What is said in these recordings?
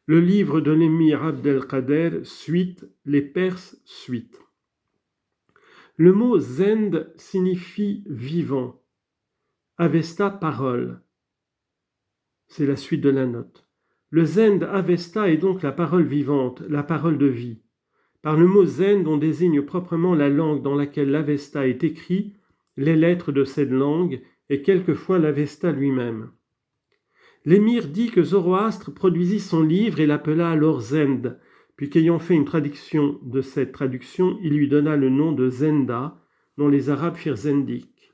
Le livre de l'émir Abdelkader, suite, les Perses, suite. Le mot Zend signifie vivant. Avesta, parole. C'est la suite de la note. Le Zend Avesta est donc la parole vivante, la parole de vie. Par le mot Zend, on désigne proprement la langue dans laquelle l'Avesta est écrit, les lettres de cette langue et quelquefois l'Avesta lui-même. L'émir dit que Zoroastre produisit son livre et l'appela alors Zend, puis qu'ayant fait une traduction de cette traduction, il lui donna le nom de Zenda, dont les Arabes firent Zendik.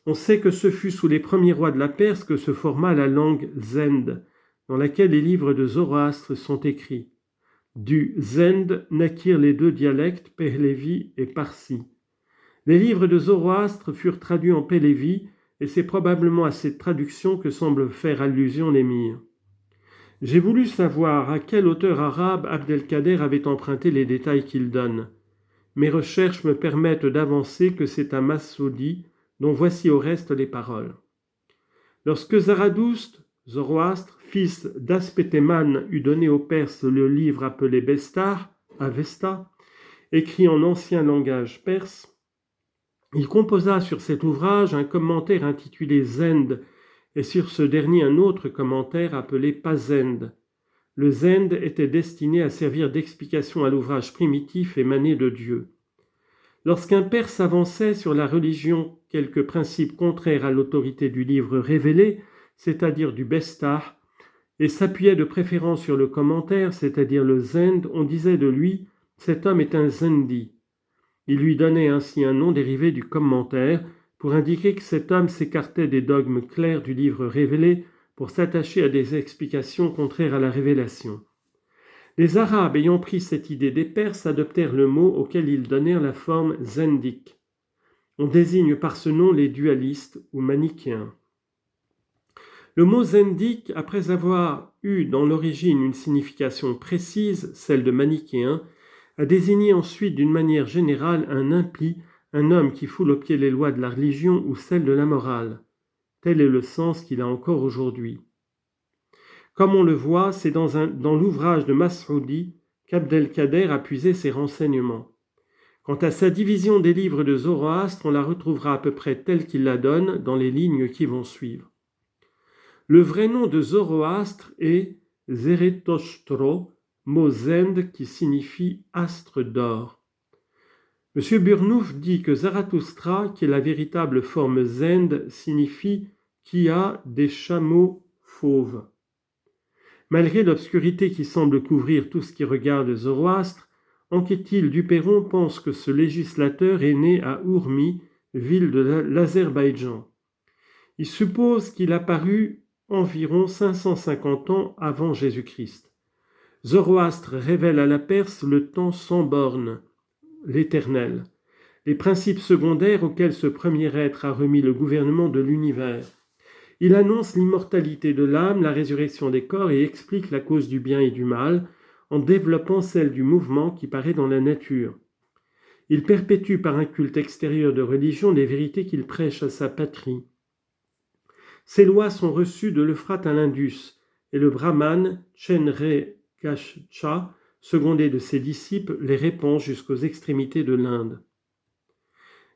On sait que ce fut sous les premiers rois de la Perse que se forma la langue Zend, dans laquelle les livres de Zoroastre sont écrits. Du Zend naquirent les deux dialectes, Pehlevi et Parsi. Les livres de Zoroastre furent traduits en Pehlevi, et c'est probablement à cette traduction que semble faire allusion l'émir. J'ai voulu savoir à quel auteur arabe Abdelkader avait emprunté les détails qu'il donne. Mes recherches me permettent d'avancer que c'est un Massoudi, dont voici au reste les paroles. Lorsque Zaradoust, Zoroastre, fils d'Aspetéman, eut donné aux Perses le livre appelé Bestar, Avesta, écrit en ancien langage perse, il composa sur cet ouvrage un commentaire intitulé Zend et sur ce dernier un autre commentaire appelé Pazend. Le Zend était destiné à servir d'explication à l'ouvrage primitif émané de Dieu. Lorsqu'un Perse avançait sur la religion quelques principes contraires à l'autorité du livre révélé, c'est-à-dire du Bestar, et s'appuyait de préférence sur le commentaire, c'est-à-dire le Zend, on disait de lui « cet homme est un Zendi ». Il lui donnait ainsi un nom dérivé du commentaire pour indiquer que cet homme s'écartait des dogmes clairs du livre révélé pour s'attacher à des explications contraires à la révélation. Les Arabes ayant pris cette idée des Perses adoptèrent le mot auquel ils donnèrent la forme zendik. On désigne par ce nom les dualistes ou manichéens. Le mot zendik, après avoir eu dans l'origine une signification précise, celle de manichéen, a désigné ensuite d'une manière générale un impie, un homme qui foule aux pieds les lois de la religion ou celles de la morale. Tel est le sens qu'il a encore aujourd'hui. Comme on le voit, c'est dans l'ouvrage de Mas'oudi qu'Abdelkader a puisé ses renseignements. Quant à sa division des livres de Zoroastre, on la retrouvera à peu près telle qu'il la donne dans les lignes qui vont suivre. Le vrai nom de Zoroastre est Zeretoshtro, mot Zend qui signifie astre d'or. M. Burnouf dit que Zarathustra, qui est la véritable forme Zend, signifie qui a des chameaux fauves. Malgré l'obscurité qui semble couvrir tout ce qui regarde Zoroastre, Anquetil Duperron pense que ce législateur est né à Urmi, ville de l'Azerbaïdjan. Il suppose qu'il a paru environ 550 ans avant Jésus-Christ. Zoroastre révèle à la Perse le temps sans borne, l'éternel, les principes secondaires auxquels ce premier être a remis le gouvernement de l'univers. Il annonce l'immortalité de l'âme, la résurrection des corps et explique la cause du bien et du mal en développant celle du mouvement qui paraît dans la nature. Il perpétue par un culte extérieur de religion les vérités qu'il prêche à sa patrie. Ses lois sont reçues de l'Euphrate à l'Indus et le brahman Chenrezkasha, secondé de ses disciples, les répand jusqu'aux extrémités de l'Inde.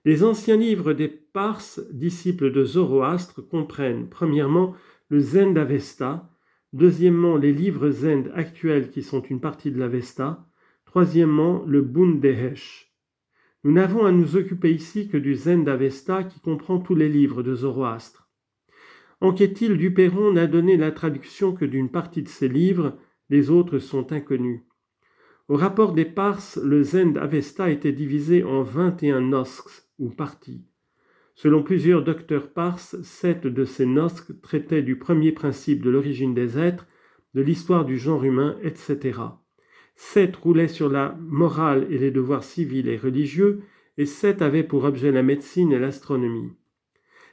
Les anciens livres des Parses, disciples de Zoroastre, comprennent premièrement le Zend Avesta, deuxièmement les livres Zend actuels qui sont une partie de l'Avesta, troisièmement le Bundehesh. Nous n'avons à nous occuper ici que du Zend Avesta qui comprend tous les livres de Zoroastre. Anquetil Duperron n'a donné la traduction que d'une partie de ces livres, les autres sont inconnus. Au rapport des Parses, le Zend Avesta était divisé en 21 nosks, ou parties. Selon plusieurs docteurs parses, 7 de ces nosks traitaient du premier principe de l'origine des êtres, de l'histoire du genre humain, etc. 7 roulaient sur la morale et les devoirs civils et religieux, et 7 avaient pour objet la médecine et l'astronomie.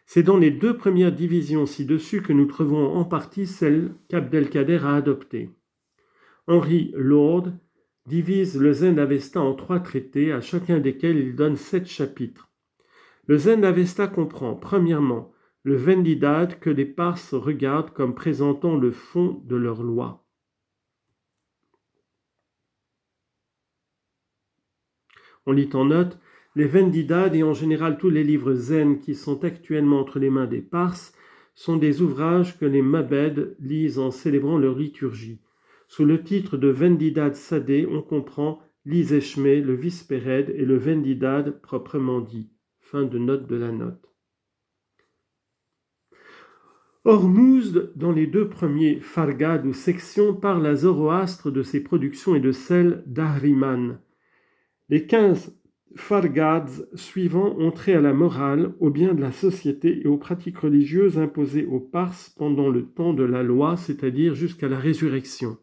C'est dans les 2 premières divisions ci-dessus que nous trouvons en partie celle qu'Abdelkader a adoptée. Henry Lord divise le Zend Avesta en 3 traités, à chacun desquels il donne 7 chapitres. Le Zend Avesta comprend, premièrement, le Vendidad que les Parses regardent comme présentant le fond de leur loi. On lit en note, les Vendidad et en général tous les livres zen qui sont actuellement entre les mains des Parses sont des ouvrages que les Mabed lisent en célébrant leur liturgie. Sous le titre de Vendidad Sadé, on comprend l'Izeshme, le Vispered et le Vendidad proprement dit. Fin de note de la note. Ormuzd, dans les deux premiers Fargad ou sections, parle à Zoroastre de ses productions et de celles d'Ahriman. Les 15 Fargads suivants ont trait à la morale, au bien de la société et aux pratiques religieuses imposées aux Parses pendant le temps de la loi, c'est-à-dire jusqu'à la résurrection.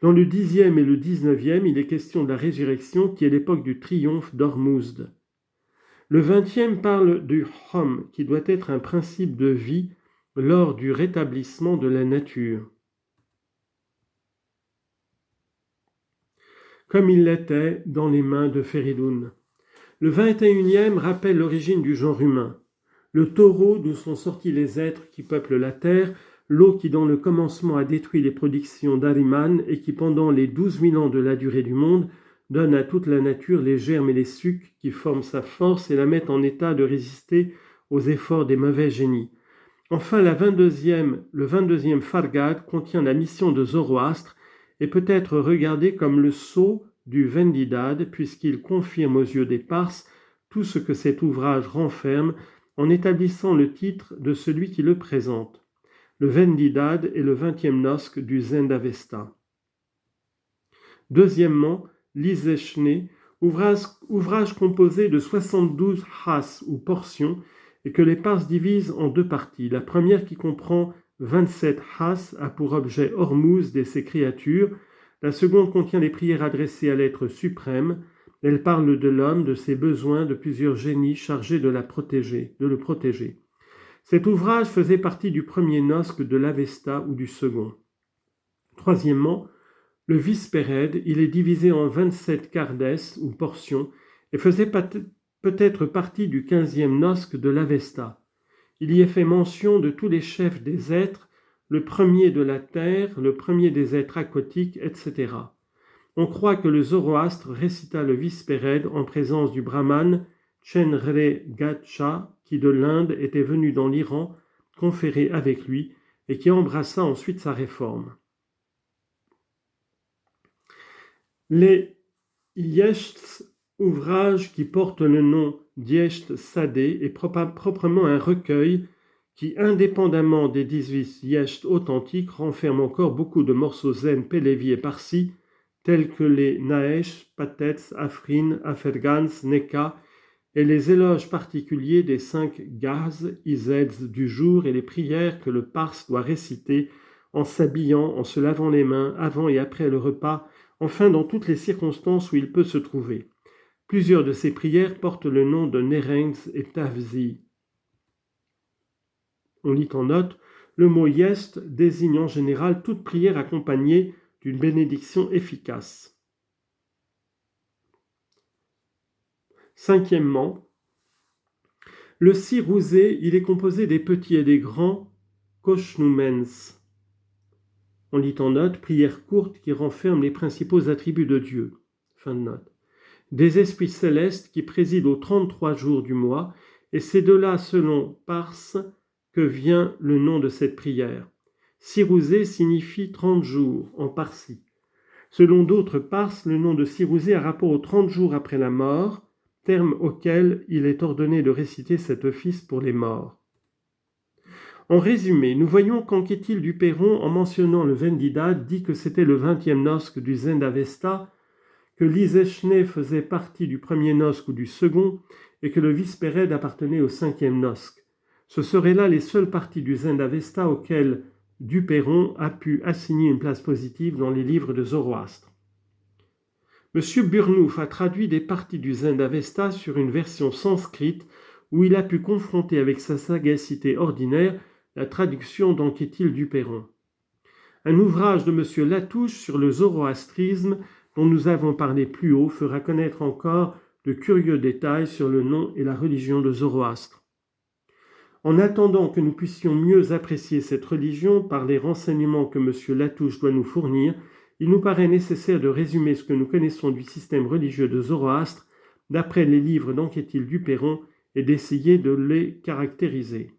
Dans le 10e et le 19e, il est question de la résurrection qui est l'époque du triomphe d'Ormuzd. Le 20e parle du Hom, qui doit être un principe de vie lors du rétablissement de la nature, comme il l'était dans les mains de Feridun. Le 21e rappelle l'origine du genre humain, le taureau d'où sont sortis les êtres qui peuplent la terre, l'eau qui dans le commencement a détruit les productions d'Ahriman et qui pendant les 12 000 ans de la durée du monde donne à toute la nature les germes et les sucs qui forment sa force et la mettent en état de résister aux efforts des mauvais génies. Enfin, le 22e Fargad contient la mission de Zoroastre et peut être regardé comme le sceau du Vendidad, puisqu'il confirme aux yeux des Parses tout ce que cet ouvrage renferme en établissant le titre de celui qui le présente. Le Vendidad est le 20e nosque du Zend-Avesta. Deuxièmement, l'Izeshne, ouvrage composé de 72 has ou portions et que les Parses divisent en deux parties. La première qui comprend 27 has a pour objet Ormuzd et ses créatures. La seconde contient les prières adressées à l'être suprême. Elle parle de l'homme, de ses besoins, de plusieurs génies chargés de le protéger. Cet ouvrage faisait partie du premier nosque de l'Avesta ou du second. Troisièmement, le Vispered, il est divisé en 27 cardes ou portions et faisait peut-être partie du 15e nosque de l'Avesta. Il y est fait mention de tous les chefs des êtres, le premier de la terre, le premier des êtres aquatiques, etc. On croit que le Zoroastre récita le Vispered en présence du brahman Chenre Gacha, qui de l'Inde était venu dans l'Iran conférer avec lui et qui embrassa ensuite sa réforme. Les Yechts, ouvrage qui porte le nom d'Yecht Sadé, est proprement un recueil qui, indépendamment des 18 Yechts authentiques, renferme encore beaucoup de morceaux zen, pélévi et parsi, tels que les Naesh, Patets, Afrin, Afergans, Neka, et les éloges particuliers des 5 gaz, Izeds du jour et les prières que le Parse doit réciter en s'habillant, en se lavant les mains, avant et après le repas, enfin dans toutes les circonstances où il peut se trouver. Plusieurs de ces prières portent le nom de Nerengs et Tavzi. On lit en note, le mot Yest désigne en général toute prière accompagnée d'une bénédiction efficace. Cinquièmement, le Sirouzé, il est composé des petits et des grands Koshnumens. On lit en note, prière courte qui renferme les principaux attributs de Dieu. Fin de note. Des esprits célestes qui président aux 33 jours du mois, et c'est de là, selon Parse, que vient le nom de cette prière. Sirouzé signifie 30 jours en parsi. Selon d'autres Parses, le nom de Sirouzé a rapport aux 30 jours après la mort, terme auquel il est ordonné de réciter cet office pour les morts. En résumé, nous voyons qu'Anquetil du Perron, en mentionnant le Vendidad, dit que c'était le 20e nosque du Zend-Avesta, que l'Izeshne faisait partie du premier nosque ou du second, et que le Vispered appartenait au 5e nosque. Ce seraient là les seules parties du Zend-Avesta auxquelles du Perron a pu assigner une place positive dans les livres de Zoroastre. M. Burnouf a traduit des parties du Zend-Avesta sur une version sanscrite où il a pu confronter avec sa sagacité ordinaire la traduction d'Anquetil du Perron. Un ouvrage de M. Latouche sur le zoroastrisme dont nous avons parlé plus haut fera connaître encore de curieux détails sur le nom et la religion de Zoroastre. En attendant que nous puissions mieux apprécier cette religion par les renseignements que M. Latouche doit nous fournir, il nous paraît nécessaire de résumer ce que nous connaissons du système religieux de Zoroastre d'après les livres d'Anquetil du Perron et d'essayer de les caractériser.